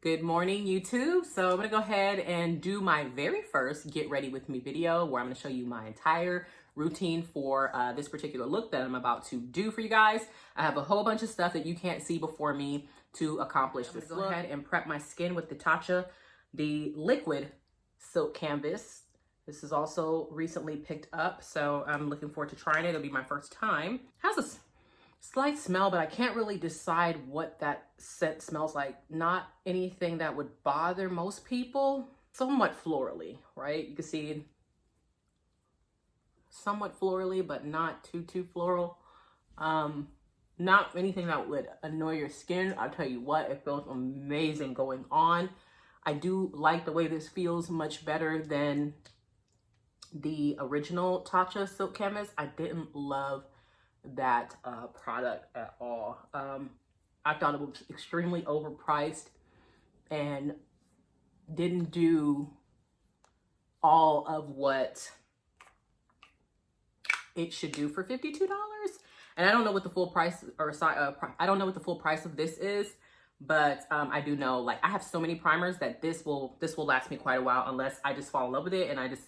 Good morning, YouTube. So I'm gonna go ahead and do my very first get ready with me video where I'm gonna show you my entire routine for this particular look that I'm about to do for you guys. I have a whole bunch of stuff that you can't see before me to accomplish this look. Go ahead and prep my skin with the Tatcha, the liquid silk canvas. This is also recently picked up, so I'm looking forward to trying it. It'll be my first time. It has a slight smell, but I can't really decide what that scent smells like. Not anything that would bother most people. Somewhat florally, right? You can see somewhat florally, but not too floral. Not anything that would annoy your skin. I'll tell you what, it feels amazing going on. I do like the way this feels much better than the original Tatcha silk canvas. I didn't love that product at all. I thought it was extremely overpriced and didn't do all of what it should do for $52. And I don't know what the full price or I don't know what the full price of this is, but I do know, like, I have so many primers that this will last me quite a while unless I just fall in love with it and I just,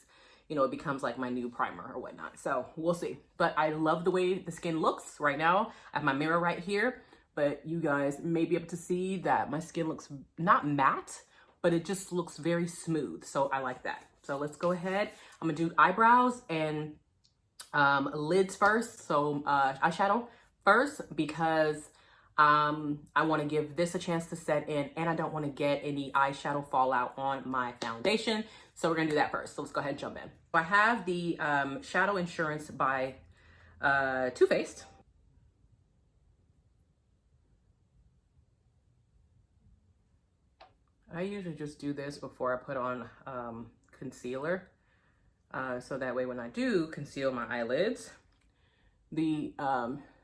you know, it becomes like my new primer or whatnot. So we'll see. But I love the way the skin looks right now. I have my mirror right here, but you guys may be able to see that my skin looks not matte, but it just looks very smooth. So I like that. So let's go ahead. I'm gonna do eyebrows and lids first. So eyeshadow first because I want to give this a chance to set in and I don't want to get any eyeshadow fallout on my foundation. So we're going to do that first. So let's go ahead and jump in. I have the Shadow Insurance by Too Faced. I usually just do this before I put on concealer. So that way when I do conceal my eyelids, the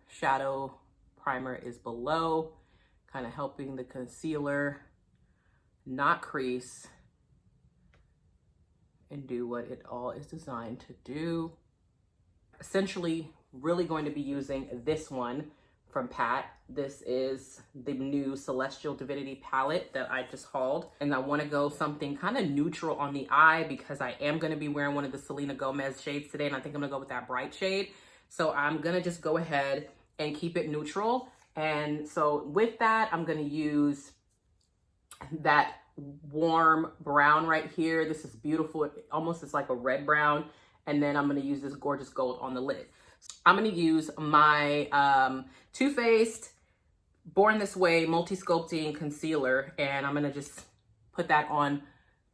shadow primer is below, kind of helping the concealer not crease and do what it all is designed to do. Essentially, really going to be using this one from Pat. This is the new Celestial Divinity palette that I just hauled. And I want to go something kind of neutral on the eye because I am going to be wearing one of the Selena Gomez shades today. And I think I'm going to go with that bright shade. So I'm going to just go ahead and keep it neutral. And so with that, I'm going to use that warm brown right here. This is beautiful. It almost is like a red brown. And then I'm going to use this gorgeous gold on the lid. I'm going to use my Too Faced Born This Way Multi-Sculpting Concealer. And I'm going to just put that on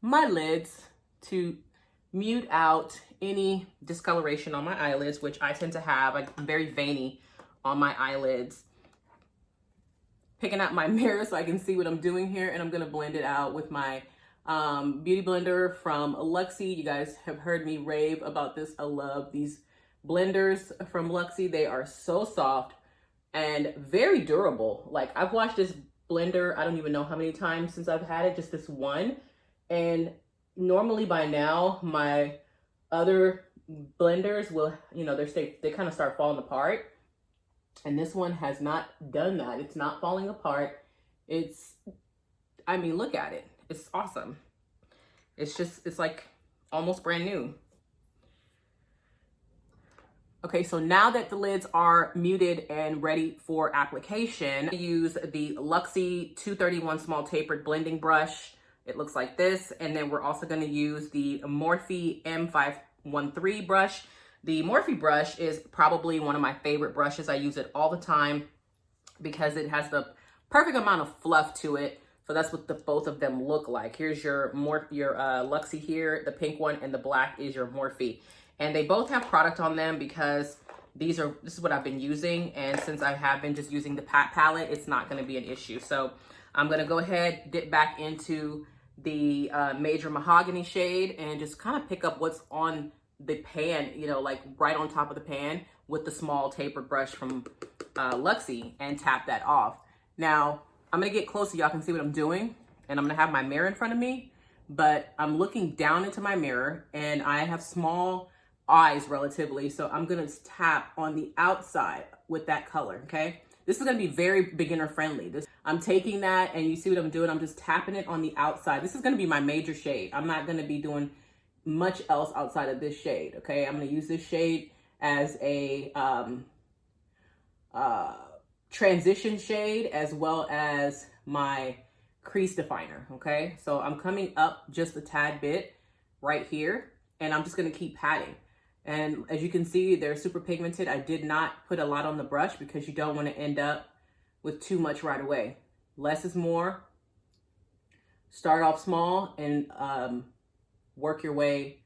my lids to mute out any discoloration on my eyelids, which I tend to have. I'm very veiny on my eyelids. Picking out my mirror so I can see what I'm doing here, and I'm gonna blend it out with my beauty blender from Luxie. You guys have heard me rave about this. I love these blenders from Luxie. They are so soft and very durable. Like, I've washed this blender, I don't even know how many times since I've had it, just this one. And normally by now, my other blenders will, you know, they kind of start falling apart. And this one has not done that. It's not falling apart. I mean, look at it. It's awesome. It's like almost brand new. Okay, so now that the lids are muted and ready for application, I use the Luxie 231 small tapered blending brush. It looks like this. And then we're also gonna use the Morphe M513 brush. The Morphe brush is probably one of my favorite brushes. I use it all the time because it has the perfect amount of fluff to it. So that's what both of them look like. Here's your Luxie here, the pink one, and the black is your Morphe. And they both have product on them because this is what I've been using. And since I have been just using the Pat palette, it's not gonna be an issue. So I'm gonna go ahead, dip back into the Major Mahogany shade and just kind of pick up what's on the pan, you know, like right on top of the pan with the small tapered brush from Luxie and tap that off. Now, I'm gonna get close so y'all can see what I'm doing, and I'm gonna have my mirror in front of me, but I'm looking down into my mirror and I have small eyes relatively, so I'm gonna tap on the outside with that color, okay? This is going to be very beginner friendly. I'm taking that, and you see what I'm doing? I'm just tapping it on the outside. This is going to be my major shade. I'm not going to be doing much else outside of this shade, okay? I'm going to use this shade as a transition shade, as well as my crease definer, okay? So I'm coming up just a tad bit right here, and I'm just going to keep patting. And as you can see, they're super pigmented. I did not put a lot on the brush because you don't want to end up with too much right away. Less is more. Start off small and work your way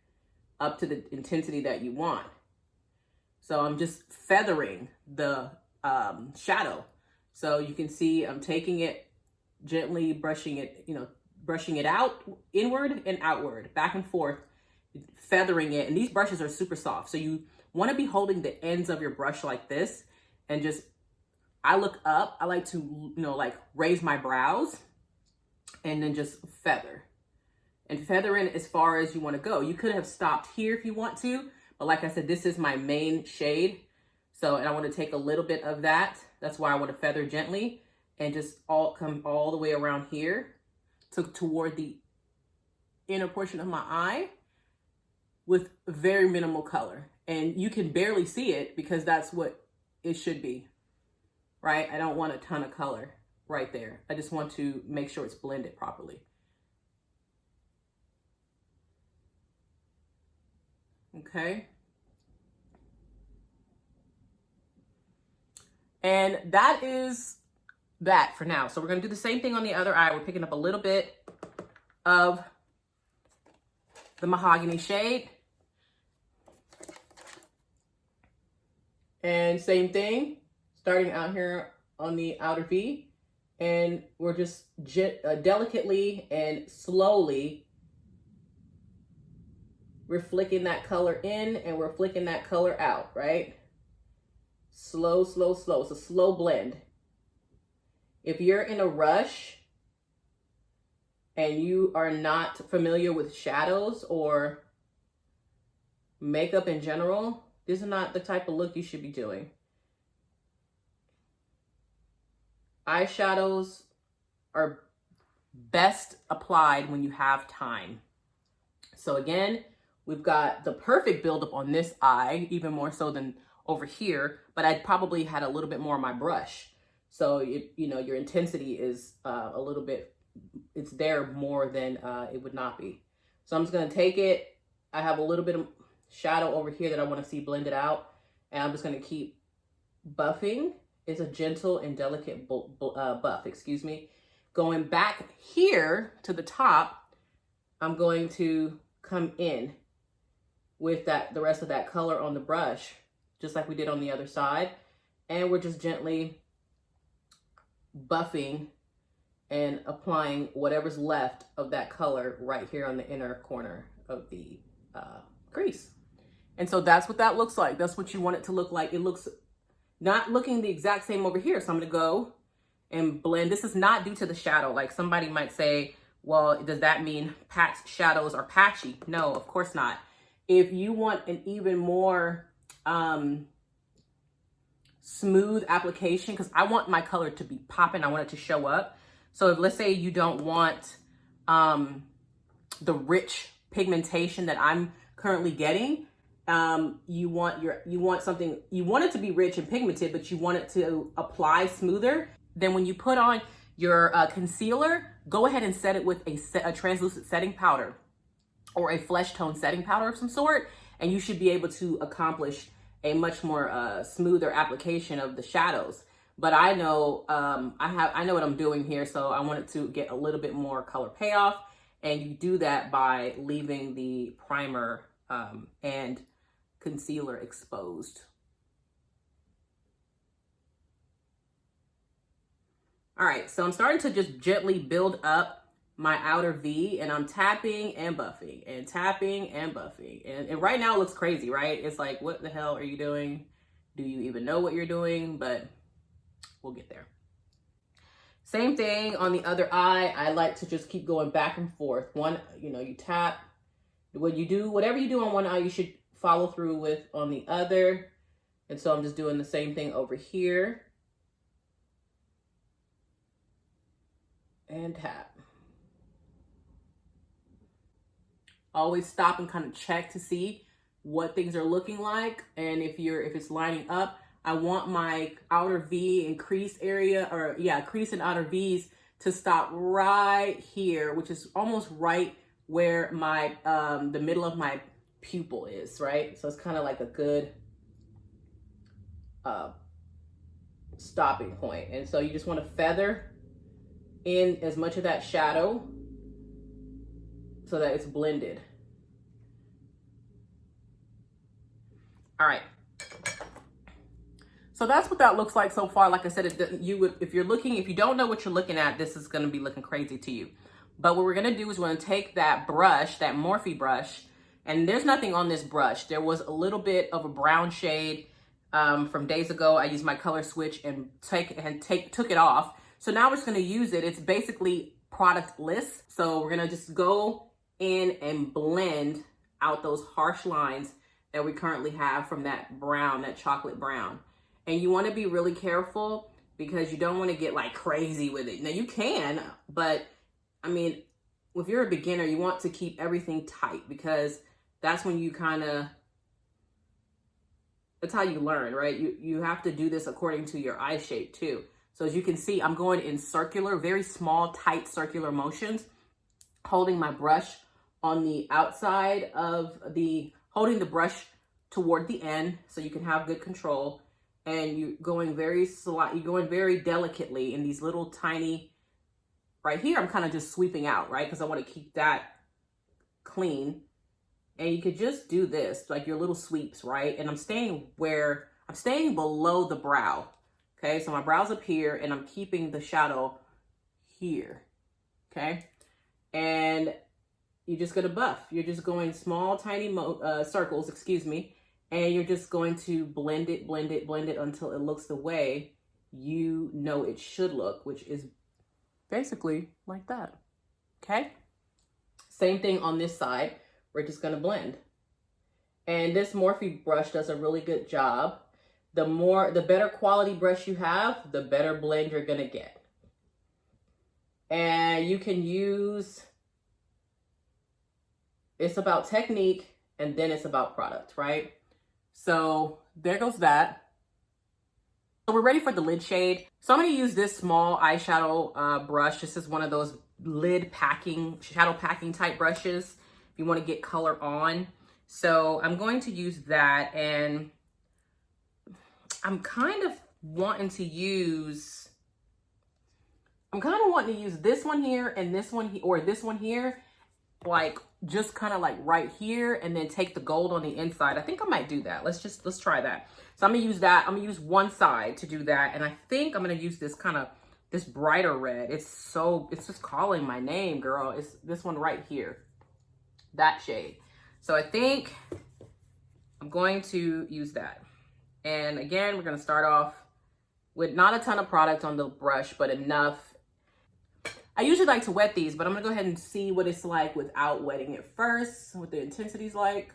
up to the intensity that you want. So I'm just feathering the shadow. So you can see I'm taking it gently, brushing it, brushing it out, inward and outward, back and forth, feathering it. And these brushes are super soft. So you want to be holding the ends of your brush like this, and just, I look up. I like to, like raise my brows and then just feather. And feathering as far as you want to go. You could have stopped here if you want to, but like I said, this is my main shade. So, and I want to take a little bit of that. That's why I want to feather gently and just come all the way around here toward the inner portion of my eye with very minimal color. And you can barely see it because that's what it should be, right? I don't want a ton of color right there. I just want to make sure it's blended properly. Okay. And that is that for now. So we're going to do the same thing on the other eye. We're picking up a little bit of the mahogany shade. And same thing, starting out here on the outer V. And we're just delicately and slowly, we're flicking that color in and we're flicking that color out, right? Slow, slow, slow. It's a slow blend. If you're in a rush and you are not familiar with shadows or makeup in general, this is not the type of look you should be doing. Eyeshadows are best applied when you have time. So again, we've got the perfect buildup on this eye, even more so than over here, but I probably had a little bit more on my brush. So, your intensity is a little bit, it's there more than it would not be. So I'm just going to take it. I have a little bit of shadow over here that I want to see blended out. And I'm just going to keep buffing. It's a gentle and delicate buff, excuse me. Going back here to the top, I'm going to come in with the rest of that color on the brush, just like we did on the other side. And we're just gently buffing and applying whatever's left of that color right here on the inner corner of the crease. And so that's what that looks like. That's what you want it to look like. It looks not looking the exact same over here. So I'm going to go and blend. This is not due to the shadow. Like somebody might say, well, does that mean Pat's shadows are patchy? No, of course not. If you want an even more smooth application, because I want my color to be popping, I want it to show up. So if, let's say you don't want the rich pigmentation that I'm currently getting, you want it to be rich and pigmented, but you want it to apply smoother. Then when you put on your concealer, go ahead and set it with a translucent setting powder or a flesh tone setting powder of some sort, and you should be able to accomplish a much more smoother application of the shadows. But I know I know what I'm doing here, so I want it to get a little bit more color payoff, and you do that by leaving the primer and concealer exposed. All right, so I'm starting to just gently build up my outer V, and I'm tapping and buffing and tapping and buffing. And right now it looks crazy, right? It's like, what the hell are you doing? Do you even know what you're doing? But we'll get there. Same thing on the other eye. I like to just keep going back and forth. One, you tap. When you do, whatever you do on one eye, you should follow through with on the other. And so I'm just doing the same thing over here. and tap. Always stop and kind of check to see what things are looking like, and if it's lining up. I want my outer V and crease area, or yeah, crease and outer V's to stop right here, which is almost right where my the middle of my pupil is, right? So it's kind of like a good stopping point. And so you just want to feather in as much of that shadow so that it's blended. All right. So that's what that looks like so far. Like I said, if you don't know what you're looking at, this is going to be looking crazy to you. But what we're going to do is we're going to take that brush, that Morphe brush, and there's nothing on this brush. There was a little bit of a brown shade from days ago. I used my color switch and took it off. So now we're just going to use it. It's basically productless. So we're going to just go in and blend out those harsh lines that we currently have from that brown, that chocolate brown. And you want to be really careful because you don't want to get like crazy with it. Now you can, but I mean, if you're a beginner, you want to keep everything tight because that's when you that's how you learn, right? You have to do this according to your eye shape too. So as you can see, I'm going in circular, very small, tight circular motions, holding my brush on the outside of holding the brush toward the end so you can have good control. And you're going very delicately in these little tiny, right here, I'm kind of just sweeping out, right? Because I want to keep that clean. And you could just do this, like your little sweeps, right? And I'm staying below the brow. Okay, so my brow's up here and I'm keeping the shadow here, okay? And you're just gonna buff. You're just going small, tiny circles, excuse me. And you're just going to blend it until it looks the way you know it should look, which is basically like that, okay? Same thing on this side. We're just gonna blend. And this Morphe brush does a really good job. The better quality brush you have, the better blend you're gonna get. And you can use, it's about technique and then it's about product, right? So there goes that. So we're ready for the lid shade. So I'm going to use this small eyeshadow brush. This is one of those shadow packing type brushes if you want to get color on. So I'm going to use that, and I'm kind of wanting to use this one here and this one here, or this one here, like just kind of like right here, and then take the gold on the inside. I think I might do that. Let's try that. So I'm gonna use that. I'm gonna use one side to do that, and I think I'm gonna use this this brighter red. It's just calling my name, girl. It's this one right here, that shade. So I think I'm going to use that. And again, we're gonna start off with not a ton of product on the brush, but enough. I usually like to wet these, but I'm gonna go ahead and see what it's like without wetting it first, what the intensity's like.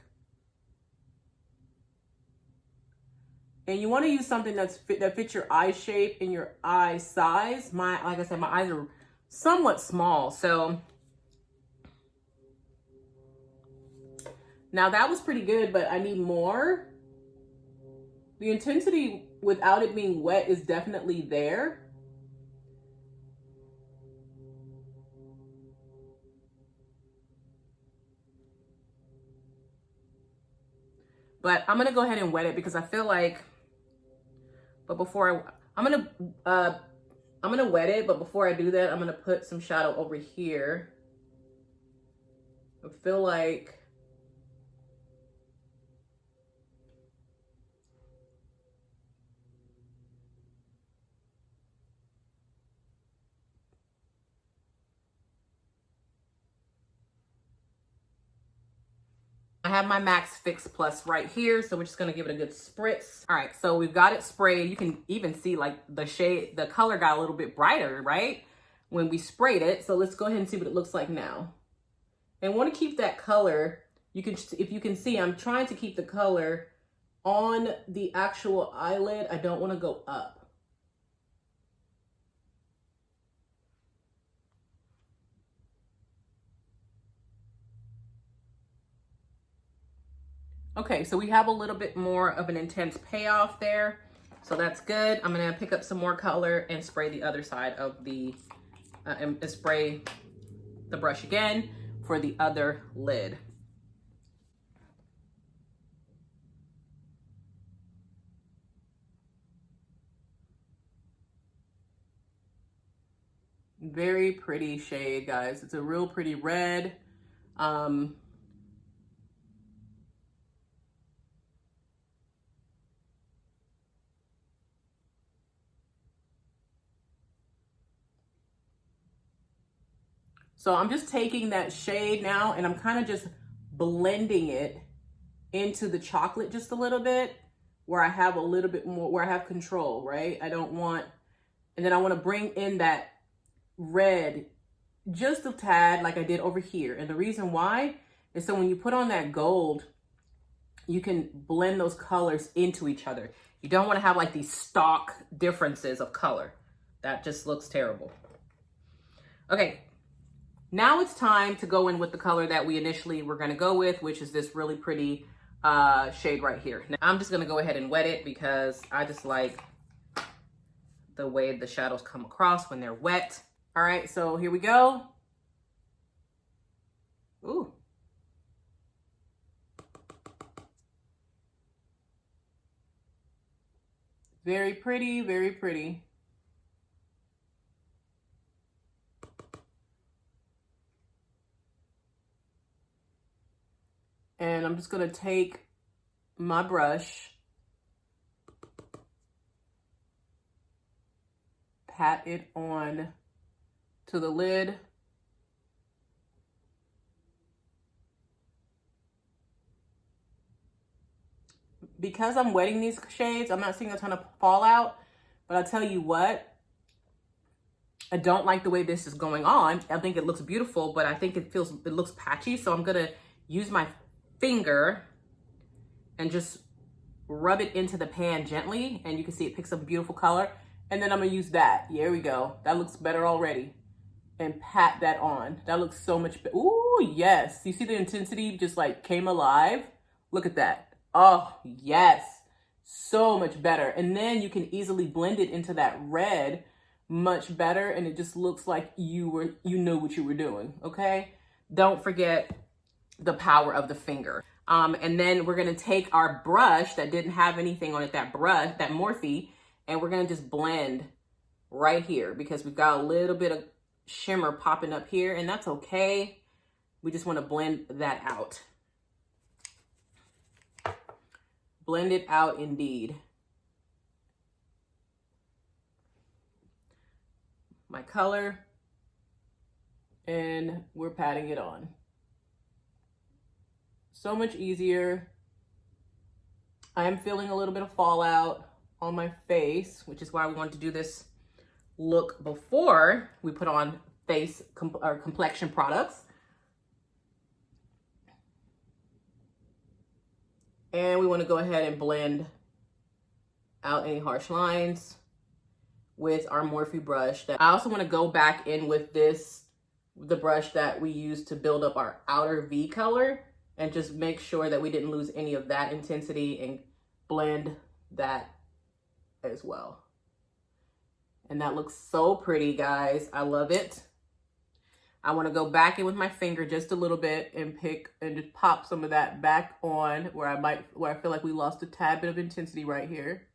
And you wanna use something that fits your eye shape and your eye size. Like I said, my eyes are somewhat small, so. Now that was pretty good, but I need more. The intensity without it being wet is definitely there. But I'm gonna go ahead and wet it because I feel like, I'm gonna wet it, but before I do that, I'm gonna put some shadow over here. I feel like I have my Max Fix Plus right here, so we're just gonna give it a good spritz. All right, so we've got it sprayed. You can even see like the color got a little bit brighter, right? When we sprayed it. So let's go ahead and see what it looks like now. And want to keep that color, if you can see, I'm trying to keep the color on the actual eyelid. I don't want to go up. Okay, so we have a little bit more of an intense payoff there. So that's good. I'm gonna pick up some more color and spray the other side of the, and spray the brush again for the other lid. Very pretty shade, guys. It's a real pretty red. So I'm just taking that shade now and I'm kind of just blending it into the chocolate just a little bit, where I have a little bit more, where I have control, right? I don't want, and then I want to bring in that red just a tad like I did over here. And the reason why is so when you put on that gold, you can blend those colors into each other. You don't want to have like these stock differences of color. That just looks terrible. Okay, now it's time to go in with the color that we initially were going to go with, which is this really pretty shade right here. Now, I'm just going to go ahead and wet it because I just like the way the shadows come across when they're wet. All right, so here we go. Ooh. Very pretty, very pretty. And I'm just gonna take my brush, pat it on to the lid. Because I'm wetting these shades, I'm not seeing a ton of fallout, but I'll tell you what, I don't like the way this is going on. I think it looks beautiful, but I think it looks patchy. So I'm gonna use my finger and just rub it into the pan gently, and you can see it picks up a beautiful color. And then I'm gonna use that. Here we go. That looks better already. And pat that on. That looks so much better. Ooh, yes. You see the intensity just like came alive? Look at that. Oh, yes. So much better. And then you can easily blend it into that red much better. And it just looks like you know what you were doing, okay? Don't forget the power of the finger. And then we're gonna take our brush that didn't have anything on it, that Morphe, and we're gonna just blend right here because we've got a little bit of shimmer popping up here, and that's okay. We just want to blend that out. Blend it out indeed. My color, and we're patting it on. So much easier. I am feeling a little bit of fallout on my face, which is why we wanted to do this look before we put on face or complexion products. And we want to go ahead and blend out any harsh lines with our Morphe brush. I also want to go back in with the brush that we used to build up our outer V color, and just make sure that we didn't lose any of that intensity and blend that as well. And that looks so pretty, guys. I love it. I want to go back in with my finger just a little bit and just pop some of that back on where I feel like we lost a tad bit of intensity right here.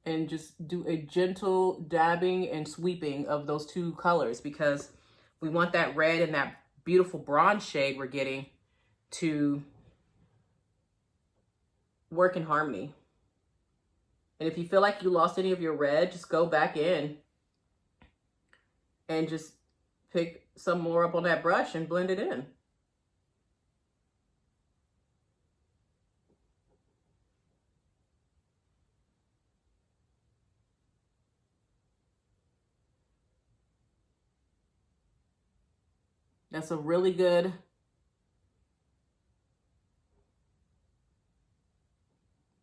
And just do a gentle dabbing and sweeping of those two colors because we want that red and that beautiful bronze shade we're getting to work in harmony. And if you feel like you lost any of your red, just go back in and just pick some more up on that brush and blend it in. That's a really good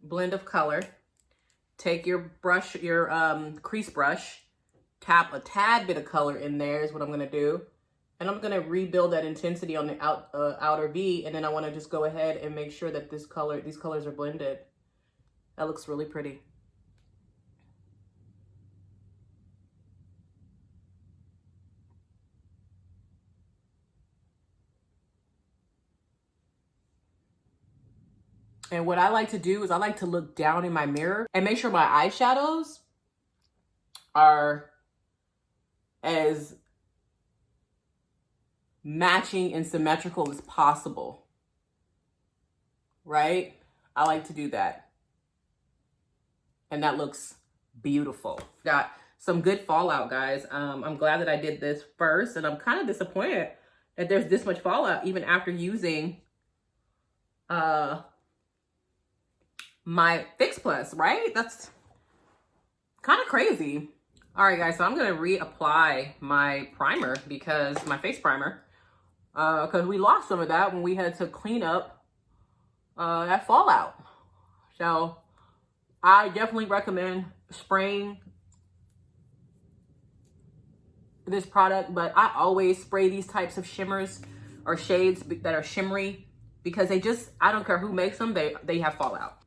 blend of color. Take your brush, your crease brush, tap a tad bit of color in there is what I'm gonna do. And I'm gonna rebuild that intensity on the outer V, and then I wanna just go ahead and make sure that these colors are blended. That looks really pretty. And what I like to do is I like to look down in my mirror and make sure my eyeshadows are as matching and symmetrical as possible, right? I like to do that. And that looks beautiful. Got some good fallout, guys. I'm glad that I did this first, and I'm kind of disappointed that there's this much fallout even after using my Fix Plus, right? That's kind of crazy. All right, guys, so I'm gonna reapply my primer, because my face primer, because we lost some of that when we had to clean up that fallout. So I definitely recommend spraying this product, but I always spray these types of shimmers or shades that are shimmery, because they just, I don't care who makes them, they have fallout.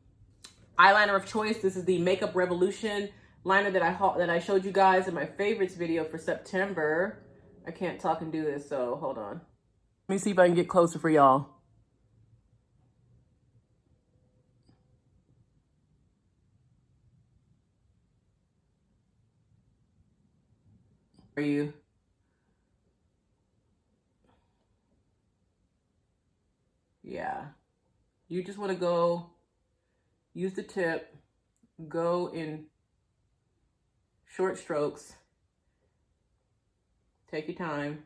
Eyeliner of choice, this is the Makeup Revolution liner that I showed you guys in my favorites video for September. I can't talk and do this, so hold on. Let me see if I can get closer for y'all. Are you? Yeah. You just want to go, use the tip, go in short strokes. Take your time.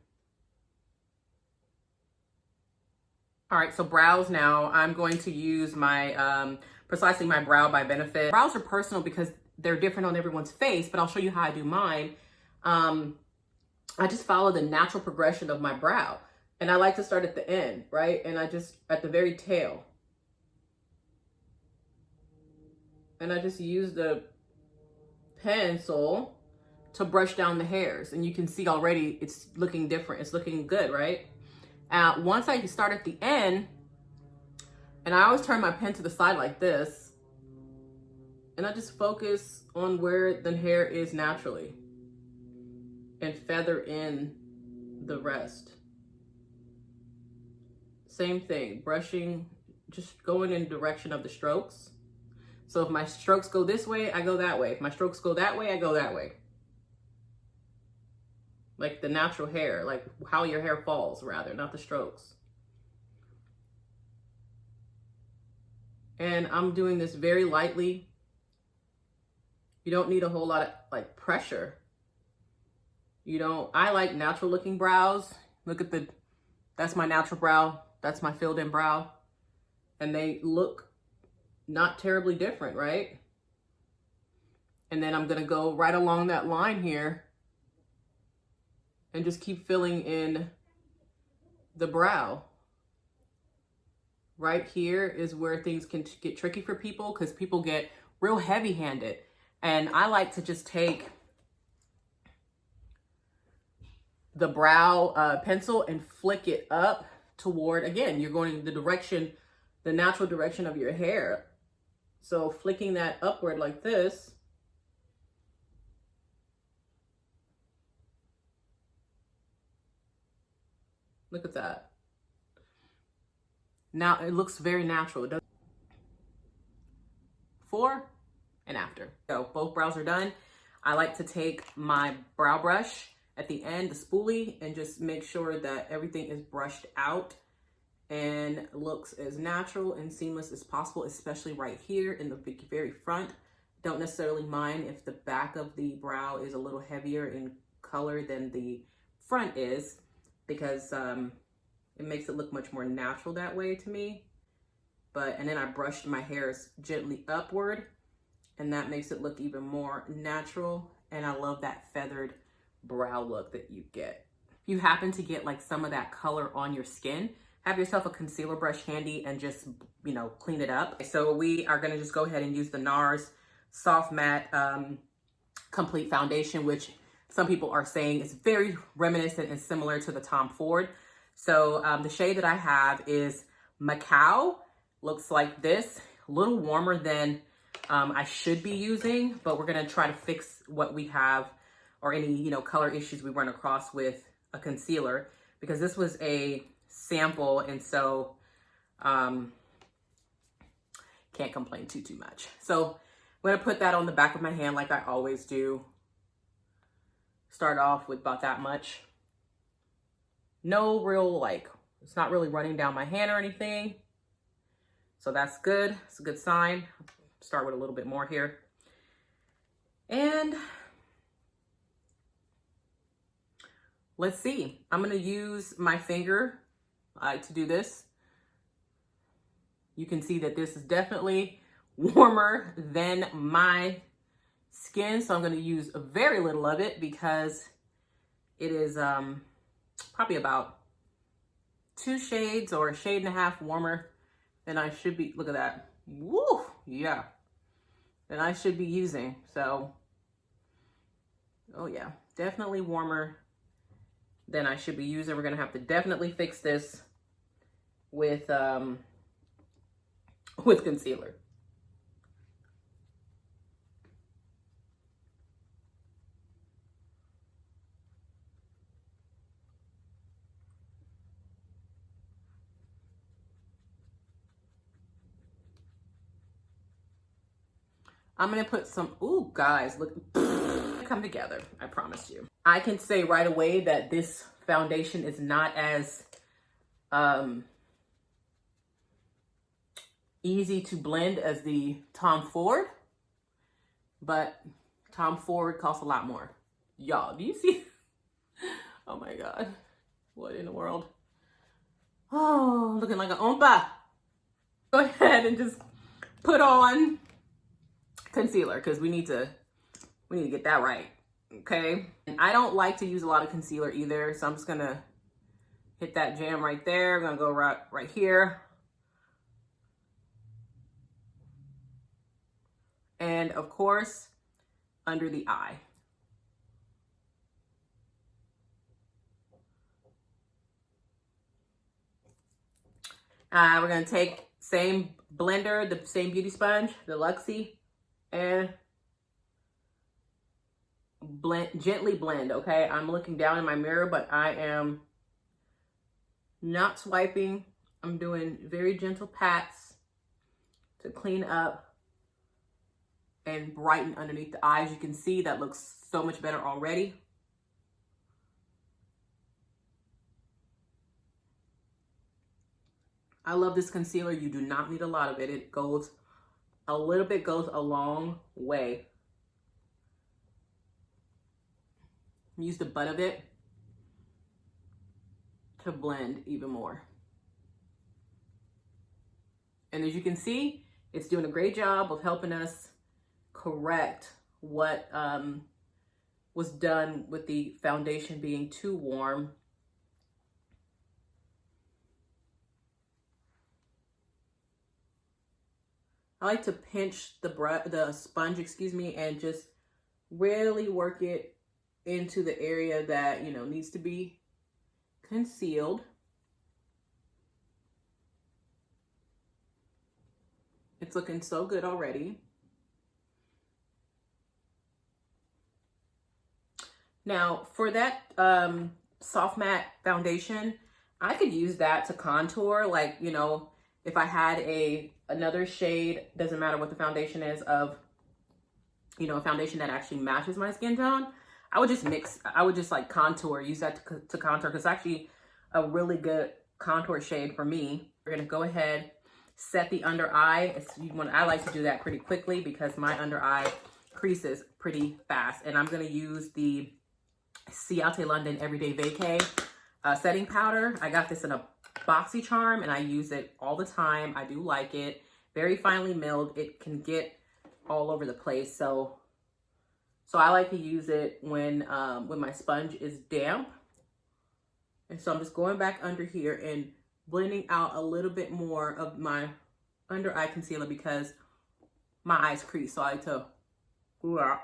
All right, so brows now. I'm going to use my Precisely My Brow by Benefit. Brows are personal because they're different on everyone's face, but I'll show you how I do mine. I just follow the natural progression of my brow. And I like to start at the end, right? And I just, at the very tail. And I just use the pencil to brush down the hairs. And you can see already it's looking different. It's looking good, right? Once I start at the end, and I always turn my pen to the side like this, and I just focus on where the hair is naturally and feather in the rest. Same thing, brushing, just going in the direction of the strokes. So if my strokes go this way, I go that way. If my strokes go that way, I go that way. Like the natural hair, like how your hair falls rather, not the strokes. And I'm doing this very lightly. You don't need a whole lot of like pressure. You don't, I like natural looking brows. Look at that's my natural brow. That's my filled in brow. And they look not terribly different, right? And then I'm gonna go right along that line here and just keep filling in the brow. Right here is where things can get tricky for people, because people get real heavy-handed. And I like to just take the brow pencil and flick it up toward, again, you're going in the direction, the natural direction of your hair. So flicking that upward like this. Look at that. Now it looks very natural. It does. Before and after. So both brows are done. I like to take my brow brush at the end, the spoolie, and just make sure that everything is brushed out and looks as natural and seamless as possible, especially right here in the very front. Don't necessarily mind if the back of the brow is a little heavier in color than the front is, because it makes it look much more natural that way to me. And then I brushed my hairs gently upward, and that makes it look even more natural. And I love that feathered brow look that you get. If you happen to get like some of that color on your skin, have yourself a concealer brush handy and just, you know, clean it up. So we are gonna just go ahead and use the NARS Soft Matte Complete Foundation, which some people are saying it's very reminiscent and similar to the Tom Ford. So the shade that I have is Macau. Looks like this, a little warmer than I should be using, but we're gonna try to fix what we have or any, you know, color issues we run across with a concealer, because this was a sample, and so can't complain too much. So I'm gonna put that on the back of my hand like I always do. Start off with about that much. No real, like, it's not really running down my hand or anything. So that's good. It's a good sign. Start with a little bit more here. And let's see. I'm gonna use my finger to do this. You can see that this is definitely warmer than my skin, so I'm going to use very little of it because it is probably about 2 shades or a shade and a half warmer than I should be. Look at that. Woo! Yeah. Than I should be using. So, oh yeah, definitely warmer than I should be using. We're going to have to definitely fix this with concealer. I'm gonna put some, ooh guys, look, come together, I promise you. I can say right away that this foundation is not as easy to blend as the Tom Ford, but Tom Ford costs a lot more. Y'all, do you see? Oh my God, what in the world? Oh, looking like an Oompa. Go ahead and just put on concealer because we need to get that right, okay? And I don't like to use a lot of concealer either, so I'm just gonna hit that jam right there. I'm gonna go right here. And of course, under the eye. We're gonna take same blender, the same beauty sponge, the Luxie, and gently blend, okay? I'm looking down in my mirror, but I am not swiping. I'm doing very gentle pats to clean up and brighten underneath the eyes. You can see that looks so much better already. I love this concealer. You do not need a lot of it. It goes, a little bit goes a long way. Use the butt of it to blend even more. And as you can see, it's doing a great job of helping us correct what was done with the foundation being too warm. I like to pinch the sponge, excuse me, and just really work it into the area that, you know, needs to be concealed. It's looking so good already. Now, for that soft matte foundation, I could use that to contour, like, you know, if I had another shade, doesn't matter what the foundation is, of, you know, a foundation that actually matches my skin tone, I would just mix, I would just like contour, use that to contour, because it's actually a really good contour shade for me. We're gonna go ahead, set the under eye. I like to do that pretty quickly because my under eye creases pretty fast. And I'm gonna use the Ciato London Everyday Vacay setting powder. I got this in a BoxyCharm and I use it all the time. I do like it. Very finely milled. It can get all over the place. So I like to use it when my sponge is damp. And so I'm just going back under here and blending out a little bit more of my under eye concealer because my eyes crease. So I like to go out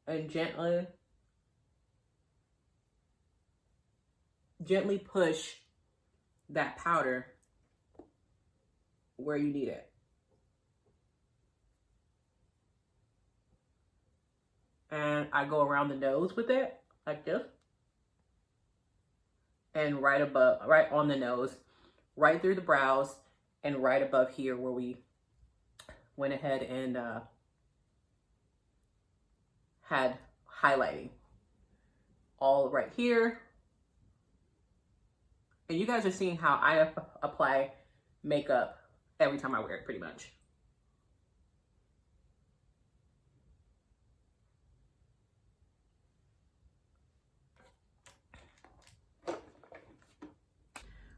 and gently push that powder where you need it. And I go around the nose with it, like this. And right above, right on the nose, right through the brows, and right above here where we went ahead and had highlighting. All right here. And you guys are seeing how I apply makeup every time I wear it, pretty much.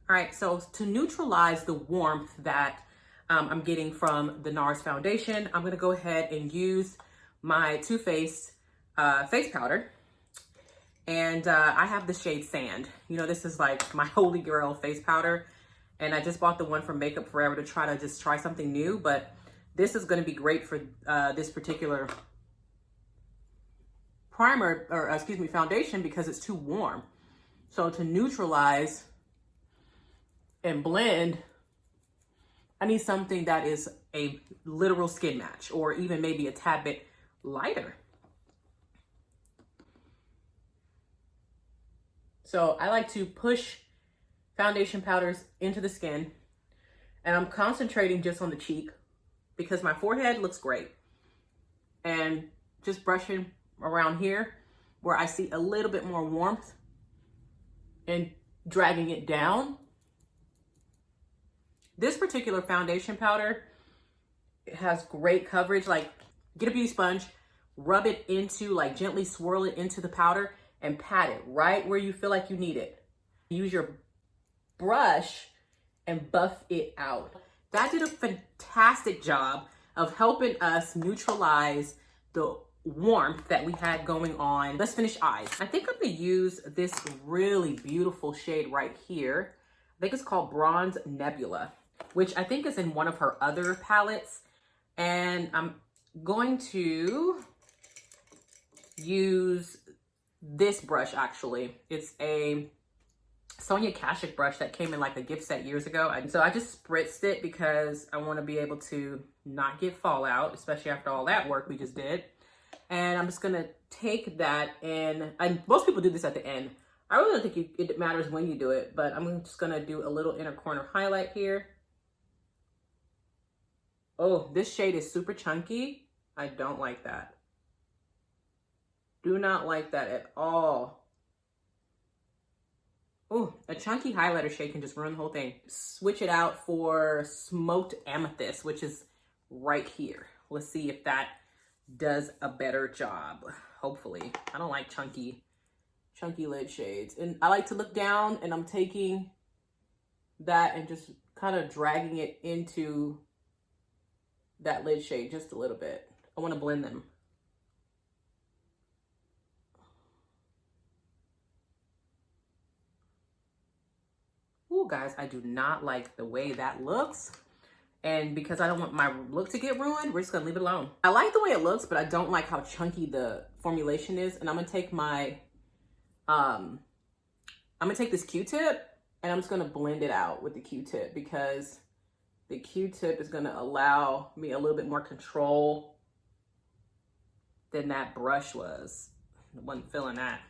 All right, so to neutralize the warmth that I'm getting from the NARS foundation, I'm gonna go ahead and use my Too Faced face powder. And I have the shade Sand. You know, this is like my holy grail face powder. And I just bought the one from Makeup Forever to try something new. But this is gonna be great for this particular primer, or excuse me, foundation, because it's too warm. So to neutralize and blend, I need something that is a literal skin match, or even maybe a tad bit lighter. So I like to push foundation powders into the skin, and I'm concentrating just on the cheek because my forehead looks great. And just brushing around here where I see a little bit more warmth and dragging it down. This particular foundation powder, it has great coverage. Like, get a beauty sponge, rub it into, like gently swirl it into the powder and pat it right where you feel like you need it. Use your brush and buff it out. That did a fantastic job of helping us neutralize the warmth that we had going on. Let's finish eyes. I think I'm gonna use this really beautiful shade right here. I think it's called Bronze Nebula, which I think is in one of her other palettes. And I'm going to use this brush, actually. It's a Sonia Kashuk brush that came in like a gift set years ago. And so I just spritzed it because I want to be able to not get fallout, especially after all that work we just did. And I'm just going to take that, and most people do this at the end. I really don't think it matters when you do it, but I'm just going to do a little inner corner highlight here. Oh, this shade is super chunky. I don't like that. Do not like that at all. Oh, a chunky highlighter shade can just ruin the whole thing. Switch it out for Smoked Amethyst, which is right here. Let's see if that does a better job. Hopefully. I don't like chunky lid shades. And I like to look down, and I'm taking that and just kind of dragging it into that lid shade just a little bit. I want to blend them. Ooh, guys, I do not like the way that looks. And because I don't want my look to get ruined, we're just gonna leave it alone. I like the way it looks, but I don't like how chunky the formulation is. And I'm gonna take my, I'm gonna take this Q-tip, and I'm just gonna blend it out with the Q-tip, because the Q-tip is gonna allow me a little bit more control than that brush was. I wasn't feeling that.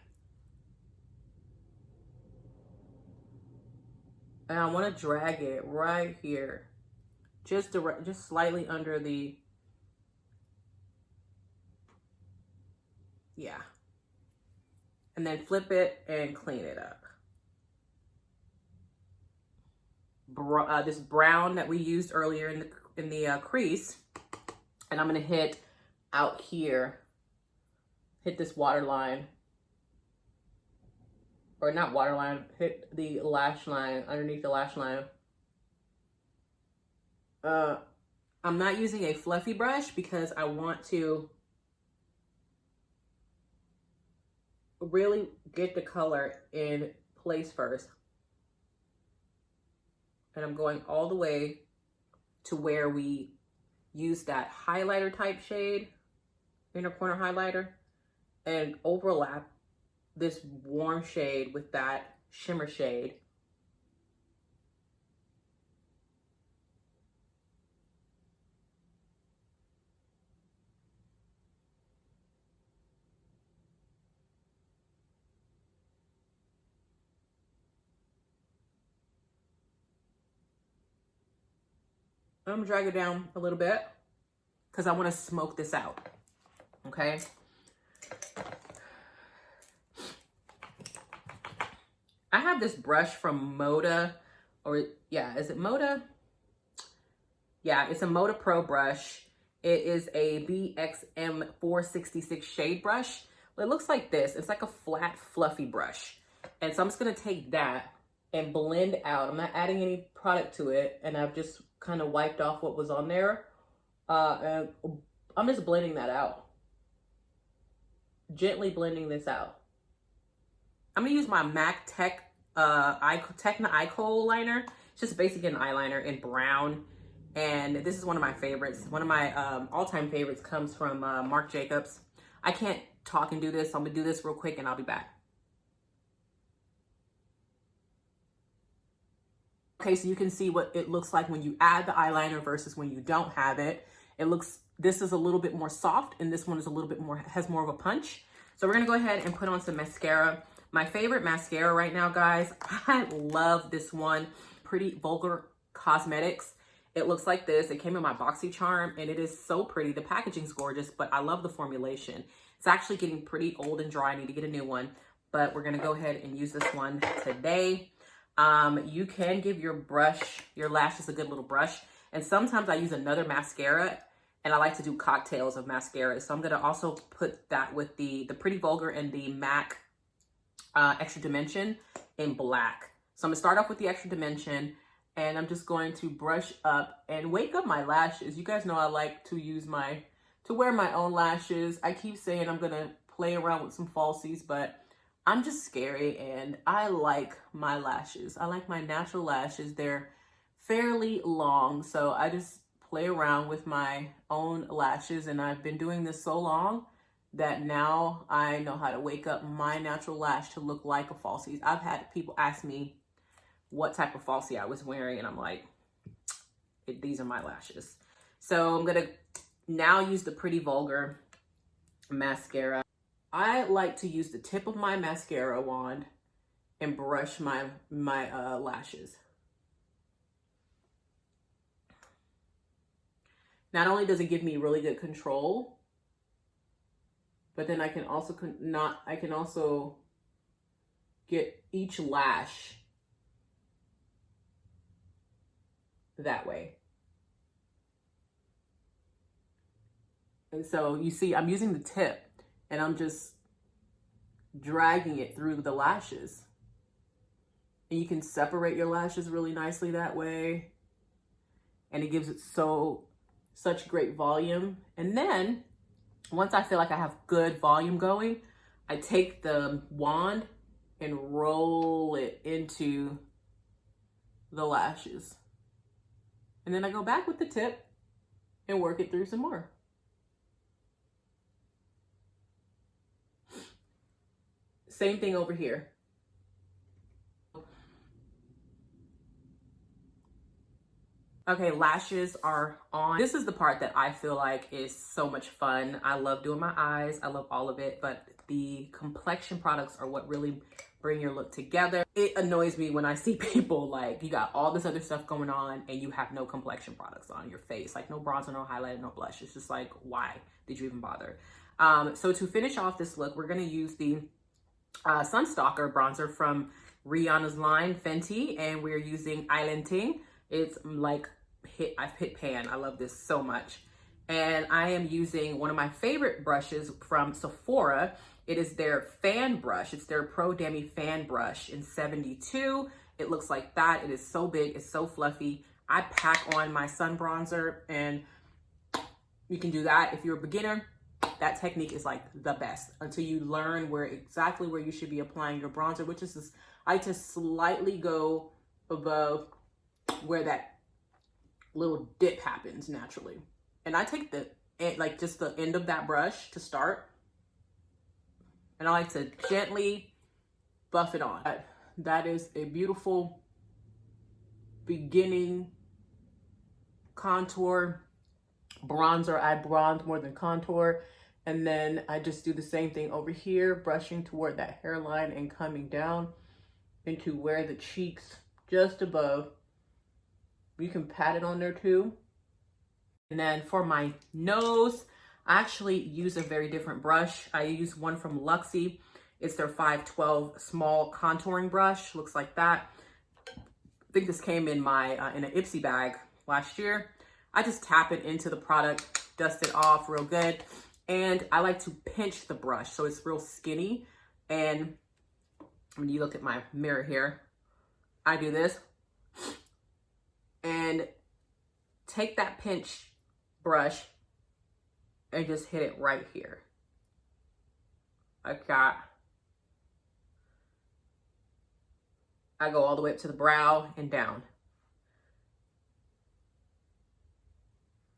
And I wanna drag it right here. Just slightly under the, yeah. And then flip it and clean it up. This brown that we used earlier in the crease, and I'm gonna hit out here, hit this waterline, or not waterline, hit the lash line, underneath the lash line. I'm not using a fluffy brush because I want to really get the color in place first. And I'm going all the way to where we use that highlighter type shade, inner corner highlighter. and overlap this warm shade with that shimmer shade. I'm gonna drag it down a little bit because I want to smoke this out. Okay. I have this brush from Moda, or yeah, is it Moda? Yeah, it's a Moda Pro brush. It is a BXM 466 shade brush. It looks like this. It's like a flat, fluffy brush. And so I'm just gonna take that and blend out. I'm not adding any product to it, and I've just kind of wiped off what was on there. And I'm just blending that out. Gently blending this out. I'm gonna use my MAC Techna Eye Kohl liner. It's just basically an eyeliner in brown. And this is one of my favorites. One of my all-time favorites comes from Marc Jacobs. I can't talk and do this, so I'm gonna do this real quick and I'll be back. Okay, so you can see what it looks like when you add the eyeliner versus when you don't have it. This is a little bit more soft and this one is a little bit more, has more of a punch. So we're gonna go ahead and put on some mascara. My favorite mascara right now, guys, I love this one, Pretty Vulgar Cosmetics. It looks like this. It came in my BoxyCharm and it is so pretty. The packaging's gorgeous, but I love the formulation. It's actually getting pretty old and dry. I need to get a new one, but we're gonna go ahead and use this one today. You can give your lashes a good little brush. And sometimes I use another mascara and I like to do cocktails of mascara. So I'm gonna also put that with the Pretty Vulgar and the MAC Extra Dimension in black. So I'm gonna start off with the Extra Dimension and I'm just going to brush up and wake up my lashes. You guys know I like to wear my own lashes. I keep saying I'm gonna play around with some falsies, but I'm just scary and I like my lashes. I like my natural lashes. They're fairly long, so I just play around with my own lashes, and I've been doing this so long that now I know how to wake up my natural lash to look like a falsie. I've had people ask me what type of falsie I was wearing, and I'm like, these are my lashes. So I'm gonna now use the Pretty Vulgar mascara. I like to use the tip of my mascara wand and brush my lashes. Not only does it give me really good control, but then I can also get each lash that way. And so you see, I'm using the tip and I'm just dragging it through the lashes. And you can separate your lashes really nicely that way. And it gives it such great volume. And then once I feel like I have good volume going, I take the wand and roll it into the lashes. And then I go back with the tip and work it through some more. Same thing over here. Okay, lashes are on. This is the part that I feel like is so much fun. I love doing my eyes. I love all of it, but the complexion products are what really bring your look together. It annoys me when I see people like, you got all this other stuff going on and you have no complexion products on your face. Like no bronzer, no highlighter, no blush. It's just like, why did you even bother? So to finish off this look, we're gonna use the Stalker bronzer from Rihanna's line, Fenty, and we're using Ting. It's like I've hit pan. I love this so much. And I am using one of my favorite brushes from Sephora. It is their fan brush. It's their Pro Demi fan brush in 72. It looks like that. It is so big. It's so fluffy. I pack on my sun bronzer, and you can do that if you're a beginner. That technique is like the best until you learn exactly where you should be applying your bronzer, which is this, I just slightly go above where that little dip happens naturally. And I take just the end of that brush to start, And I like to gently buff it on. That is a beautiful beginning contour bronzer. I bronze more than contour. And then I just do the same thing over here, brushing toward that hairline and coming down into where the cheeks just above. You can pat it on there too. And then for my nose, I actually use a very different brush. I use one from Luxie. It's their 512 small contouring brush. Looks like that. I think this came in my in an Ipsy bag last year. I just tap it into the product, dust it off real good. And I like to pinch the brush so it's real skinny. And when you look at my mirror here, I do this and take that pinch brush and just hit it right here. Like that. I go all the way up to the brow and down.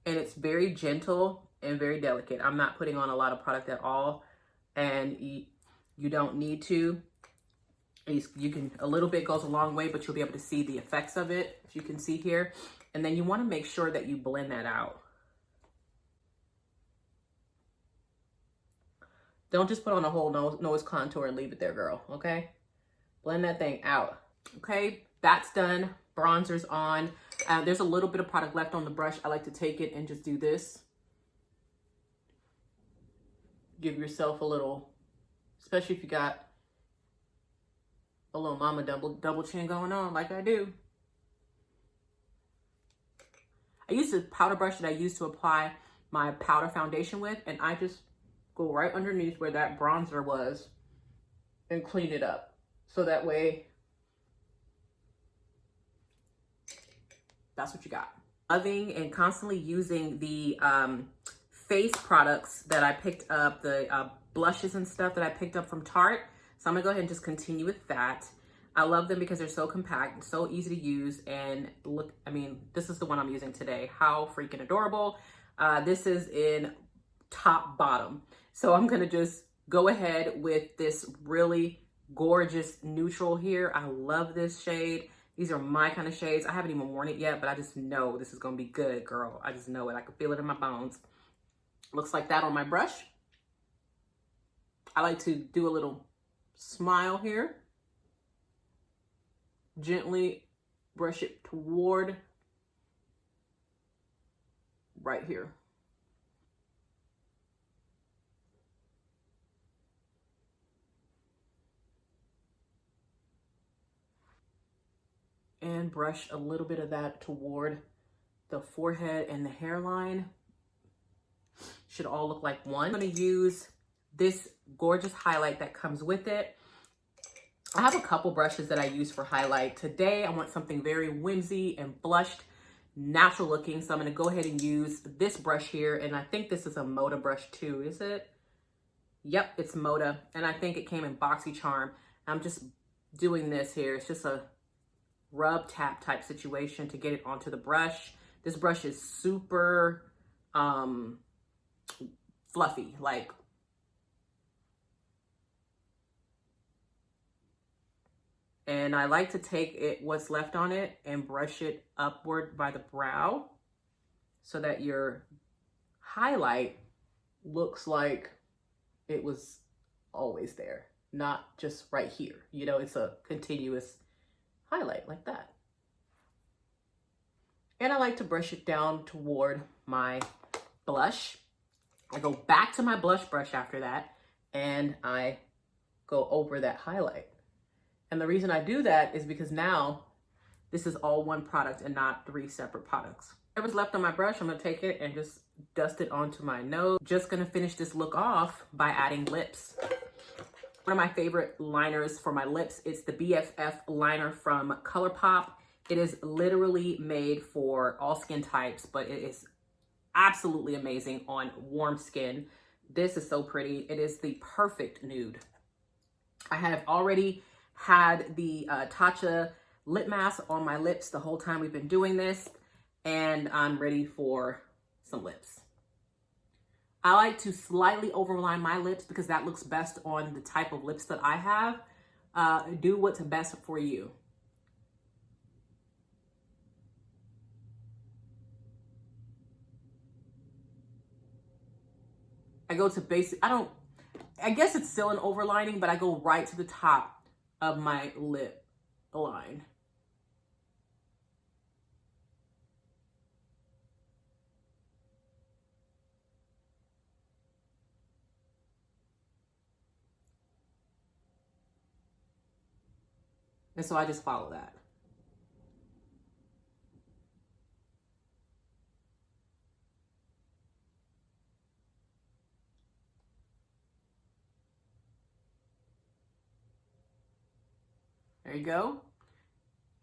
And it's very gentle and very delicate. I'm not putting on a lot of product at all, and you don't need to. You can, a little bit goes a long way, but you'll be able to see the effects of it, if you can see here. And then you want to make sure that you blend that out. Don't just put on a whole nose contour and leave it there, girl, okay? Blend that thing out. Okay, that's done. Bronzer's on. There's a little bit of product left on the brush. I like to take it and just do this. Give yourself a little, especially if you got a little mama double chin going on like I do. I use the powder brush that I use to apply my powder foundation with, and I just go right underneath where that bronzer was and clean it up. So that way, that's what you got. Loving and constantly using the face products that I picked up, the blushes and stuff that I picked up from Tarte. So I'm gonna go ahead and just continue with that. I love them because they're so compact and so easy to use. And look, I mean, this is the one I'm using today. How freaking adorable. This is in top bottom. So I'm gonna just go ahead with this really gorgeous neutral here. I love this shade. These are my kind of shades. I haven't even worn it yet, but I just know this is gonna be good, girl. I just know it. I can feel it in my bones. Looks like that on my brush. I like to do a little smile here. Gently brush it toward right here. And brush a little bit of that toward the forehead and the hairline. Should all look like one. I'm gonna use this gorgeous highlight that comes with it. I have a couple brushes that I use for highlight. Today, I want something very whimsy and blushed, natural looking. So I'm gonna go ahead and use this brush here. And I think this is a Moda brush too, is it? Yep, it's Moda. And I think it came in BoxyCharm. I'm just doing this here. It's just a rub tap type situation to get it onto the brush. This brush is super fluffy, like and I like to take it, what's left on it, and brush it upward by the brow so that your highlight looks like it was always there, not just right here. You know, it's a continuous highlight like that. And I like to brush it down toward my blush. I go back to my blush brush after that, and I go over that highlight. And the reason I do that is because now this is all one product and not 3 separate products. Whatever's left on my brush, I'm gonna take it and just dust it onto my nose. Just gonna finish this look off by adding lips. One of my favorite liners for my lips, it's the BFF liner from ColourPop. It is literally made for all skin types, but it is absolutely amazing on warm skin. This is so pretty. It is the perfect nude. I have already had the Tatcha lip mask on my lips the whole time we've been doing this, and I'm ready for some lips. I like to slightly overline my lips because that looks best on the type of lips that I have. Do what's best for you. I go to basic, I guess it's still an overlining, but I go right to the top of my lip line. And so I just follow that. There you go.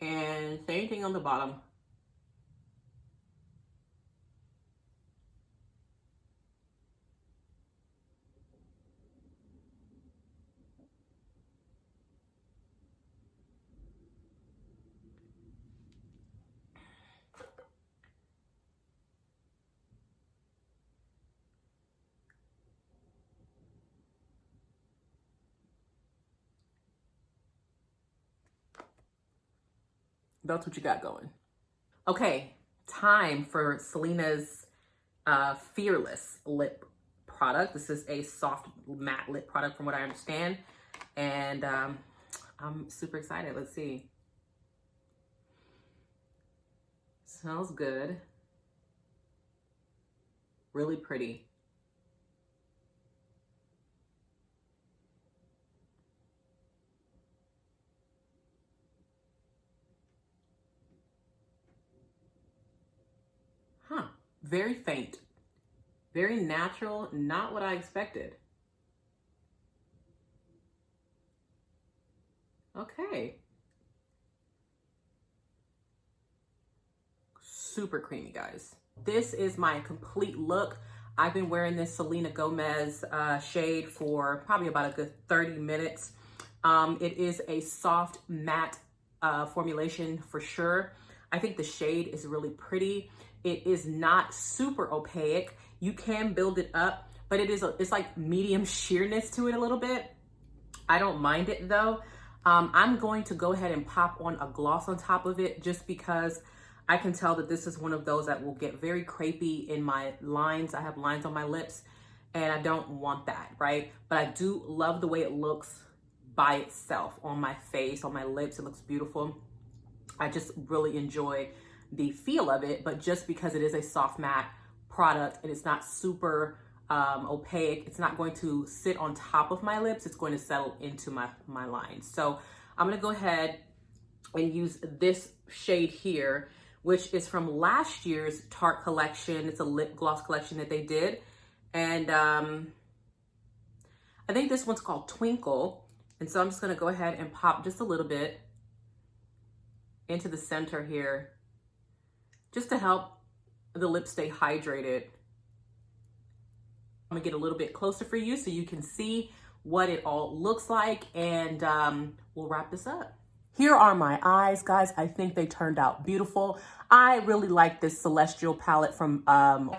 And same thing on the bottom. That's what you got going. Okay, time for Selena's Fearless lip product. This is a soft matte lip product from what I understand. And I'm super excited. Let's see. Smells good. Really pretty. Huh, very faint, very natural, not what I expected. Okay. Super creamy, guys. This is my complete look. I've been wearing this Selena Gomez shade for probably about a good 30 minutes. It is a soft matte formulation for sure. I think the shade is really pretty. It is not super opaque. You can build it up, but it's like medium sheerness to it a little bit. I don't mind it though. I'm going to go ahead and pop on a gloss on top of it just because I can tell that this is one of those that will get very crepey in my lines. I have lines on my lips and I don't want that, right? But I do love the way it looks by itself on my face, on my lips. It looks beautiful. I just really enjoy the feel of it, but just because it is a soft matte product and it's not super opaque, it's not going to sit on top of my lips. It's going to settle into my lines. So I'm going to go ahead and use this shade here, which is from last year's Tarte collection. It's a lip gloss collection that they did. And I think this one's called Twinkle. And so I'm just going to go ahead and pop just a little bit into the center here, just to help the lips stay hydrated. I'm gonna get a little bit closer for you so you can see what it all looks like, and we'll wrap this up. Here are my eyes, guys. I think they turned out beautiful. I really like this Celestial palette from,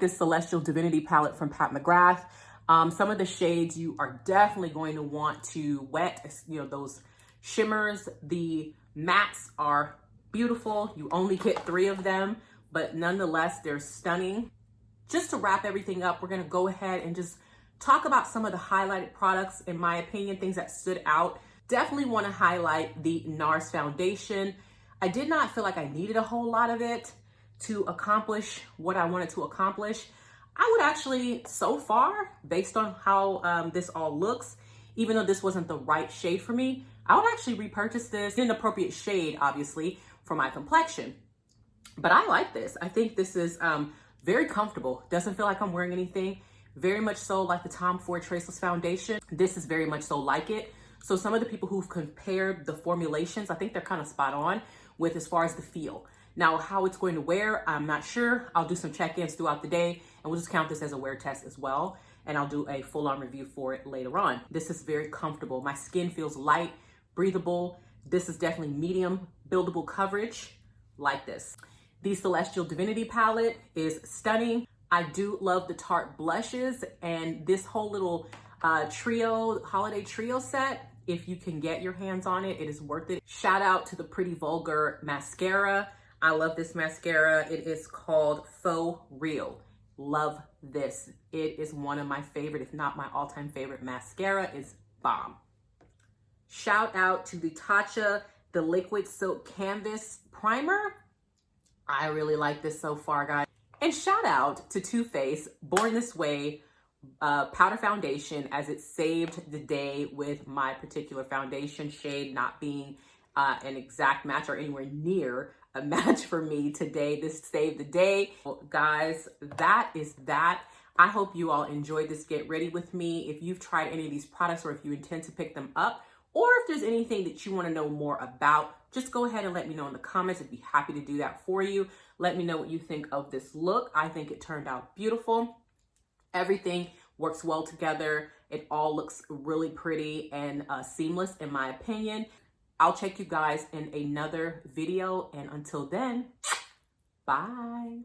this Celestial Divinity palette from Pat McGrath. Some of the shades you are definitely going to want to wet, you know, those shimmers. The mattes are beautiful. You only get 3 of them, but nonetheless, they're stunning. Just to wrap everything up, we're gonna go ahead and just talk about some of the highlighted products, in my opinion, things that stood out. Definitely wanna highlight the NARS foundation. I did not feel like I needed a whole lot of it to accomplish what I wanted to accomplish. I would actually, so far, based on how this all looks, even though this wasn't the right shade for me, I would actually repurchase this in an appropriate shade, obviously, for my complexion. But I like this. I think this is very comfortable. Doesn't feel like I'm wearing anything. Very much so like the Tom Ford Traceless Foundation. This is very much so like it. So some of the people who've compared the formulations, I think they're kind of spot on with as far as the feel. Now, how it's going to wear, I'm not sure. I'll do some check-ins throughout the day, and we'll just count this as a wear test as well. And I'll do a full-on review for it later on. This is very comfortable. My skin feels light, breathable. This is definitely medium buildable coverage like this. The Celestial Divinity palette is stunning. I do love the Tarte blushes, and this whole little holiday trio set, if you can get your hands on it, it is worth it. Shout out to the Pretty Vulgar mascara. I love this mascara. It is called Faux Real. Love this. It is one of my favorite, if not my all-time favorite mascara. It's bomb. Shout out to the Tatcha, the Liquid Silk Canvas Primer. I really like this so far, guys. And shout out to Too Faced Born This Way powder foundation, as it saved the day with my particular foundation shade not being an exact match or anywhere near a match for me today. This saved the day. Well, guys, that is that. I hope you all enjoyed this Get Ready with me. If you've tried any of these products or if you intend to pick them up, or if there's anything that you want to know more about, just go ahead and let me know in the comments. I'd be happy to do that for you. Let me know what you think of this look. I think it turned out beautiful. Everything works well together. It all looks really pretty and seamless in my opinion. I'll check you guys in another video, and until then, bye.